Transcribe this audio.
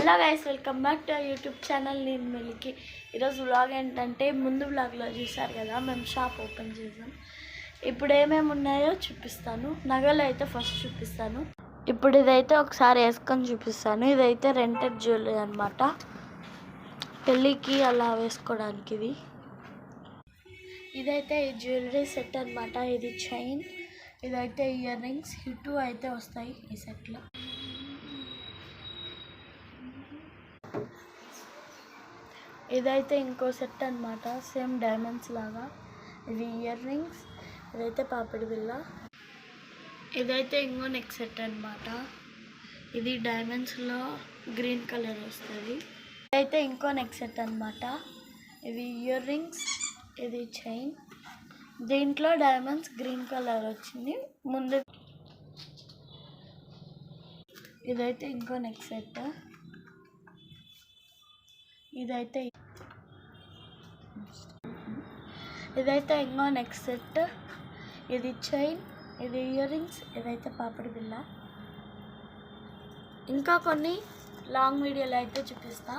Hello guys, welcome back to YouTube channel. నేను మిల్కి. ఈరోజు vlog ఏంటంటే, ముందు వ్లాగ్లో చూసారు కదా, మేము షాప్ ఓపెన్ చేసాం. ఇప్పుడు ఏమేమి ఉన్నాయో చూపిస్తాను. నగలు అయితే ఫస్ట్ చూపిస్తాను. ఇప్పుడు ఇదైతే ఒకసారి వేసుకొని చూపిస్తాను. ఇదైతే రెంటెడ్ జ్యువెలరీ అనమాట, పెళ్ళికి అలా వేసుకోవడానికి. ఇదైతే ఈ జ్యువెలరీ సెట్ అనమాట. ఇది చైన్, ఇదైతే ఇయర్ రింగ్స్. ఈ టూ అయితే వస్తాయి ఈ సెట్లో. ఇదైతే ఇంకో సెట్ అనమాట, సేమ్ డైమండ్స్ లాగా. ఇవి ఇయర్ రింగ్స్, ఇదైతే పాపిడి బిల్ల. ఇదైతే ఇంకో నెక్ సెట్ అనమాట. ఇది డైమండ్స్లో గ్రీన్ కలర్ వస్తుంది. ఇదైతే ఇంకో నెక్ సెట్ అనమాట. ఇవి ఇయర్ రింగ్స్, ఇది చైన్. దీంట్లో డైమండ్స్ గ్రీన్ కలర్ వచ్చింది ముందు. ఇదైతే ఇంకో నెక్ సెట్. ఇదైతే ఇంకో నెక్స్ట్ సెట్. ఇది చైన్, ఇది ఇయర్ రింగ్స్, ఇదైతే పాపిడి బిల్ల. ఇంకా కొన్ని లాంగ్ వీడియోలు అయితే చూపిస్తా.